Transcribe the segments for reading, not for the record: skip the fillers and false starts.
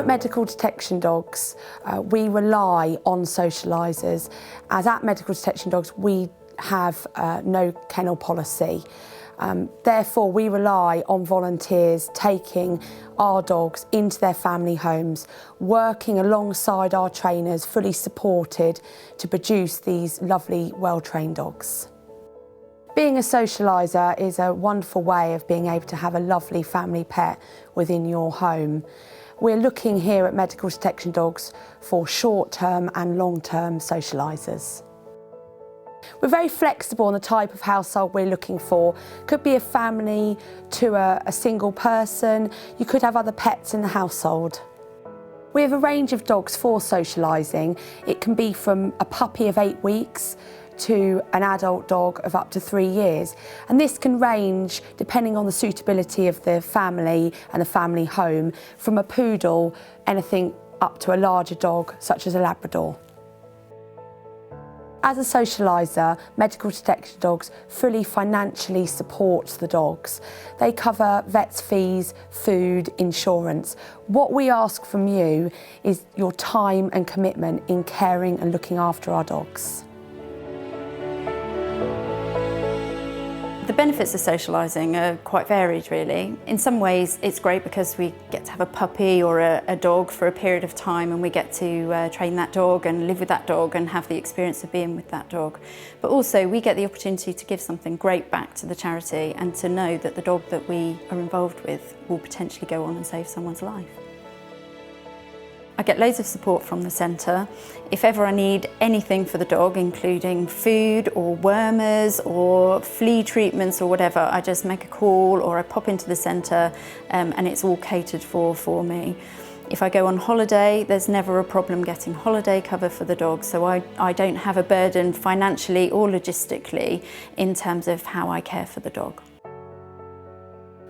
at Medical Detection Dogs, we rely on socialisers, as at Medical Detection Dogs we have no kennel policy. Therefore, we rely on volunteers taking our dogs into their family homes, working alongside our trainers, fully supported, to produce these lovely, well-trained dogs. Being a socialiser is a wonderful way of being able to have a lovely family pet within your home. We're looking here at Medical Detection Dogs for short-term and long-term socialisers. We're very flexible on the type of household we're looking for. Could be a family to a single person. You could have other pets in the household. We have a range of dogs for socialising. It can be from a puppy of 8 weeks to an adult dog of up to 3 years. And this can range, depending on the suitability of the family and the family home, from a poodle, anything up to a larger dog, such as a Labrador. As a socialiser, Medical Detection Dogs fully financially supports the dogs. They cover vets' fees, food, insurance. What we ask from you is your time and commitment in caring and looking after our dogs. The benefits of socialising are quite varied, really. In some ways it's great because we get to have a puppy or a dog for a period of time, and we get to train that dog and live with that dog and have the experience of being with that dog. But also we get the opportunity to give something great back to the charity, and to know that the dog that we are involved with will potentially go on and save someone's life. I get loads of support from the centre. If ever I need anything for the dog, including food or wormers or flea treatments or whatever, I just make a call or I pop into the centre, and it's all catered for me. If I go on holiday, there's never a problem getting holiday cover for the dog, so I don't have a burden financially or logistically in terms of how I care for the dog.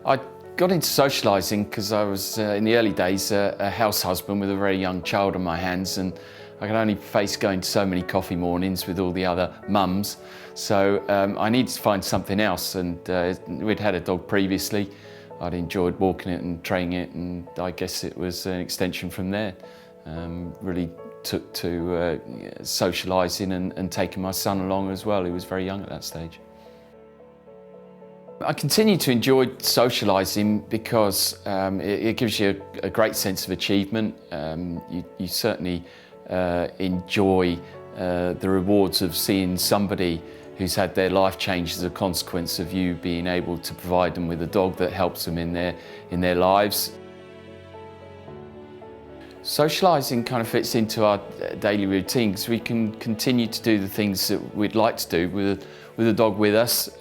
I got into socialising because I was, in the early days, a house husband with a very young child on my hands, and I could only face going to so many coffee mornings with all the other mums. So I needed to find something else, and we'd had a dog previously. I'd enjoyed walking it and training it, and I guess it was an extension from there. Really took to socialising and taking my son along as well. He was very young at that stage. I continue to enjoy socialising because it gives you a great sense of achievement. You certainly enjoy the rewards of seeing somebody who's had their life changed as a consequence of you being able to provide them with a dog that helps them in their lives. Socialising kind of fits into our daily routine because we can continue to do the things that we'd like to do with a dog with us.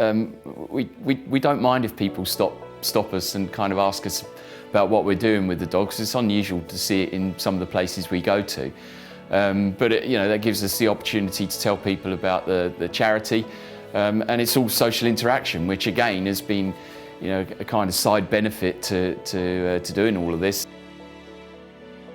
We don't mind if people stop us and kind of ask us about what we're doing with the dog, because it's unusual to see it in some of the places we go to. But that gives us the opportunity to tell people about the charity, and it's all social interaction, which again has been a kind of side benefit to doing all of this.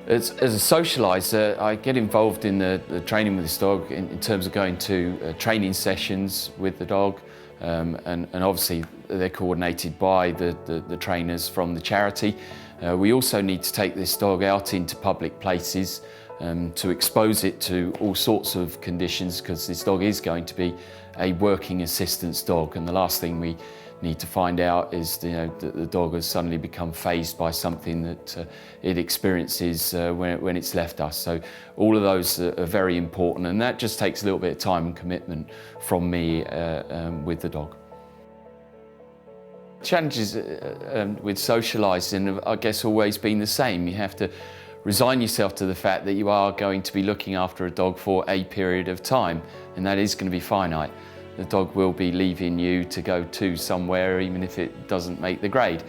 As a socialiser, I get involved in the training with this dog in terms of going to training sessions with the dog, and obviously they're coordinated by the trainers from the charity. We also need to take this dog out into public places to expose it to all sorts of conditions, because this dog is going to be a working assistance dog, and the last thing we need to find out is that the dog has suddenly become fazed by something that it experiences when it's left us. So all of those are very important, and that just takes a little bit of time and commitment from me with the dog. Challenges with socialising have, I guess, always been the same. You have to resign yourself to the fact that you are going to be looking after a dog for a period of time, and that is going to be finite. The dog will be leaving you to go to somewhere, even if it doesn't make the grade.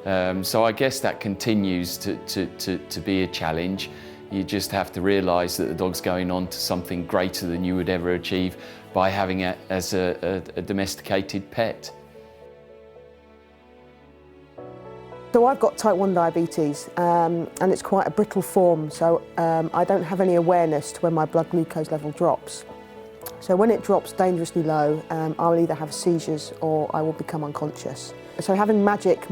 So I guess that continues to be a challenge. You just have to realise that the dog's going on to something greater than you would ever achieve by having it as a domesticated pet. So I've got type 1 diabetes, and it's quite a brittle form, so I don't have any awareness to when my blood glucose level drops. So when it drops dangerously low, I'll either have seizures or I will become unconscious. So having magic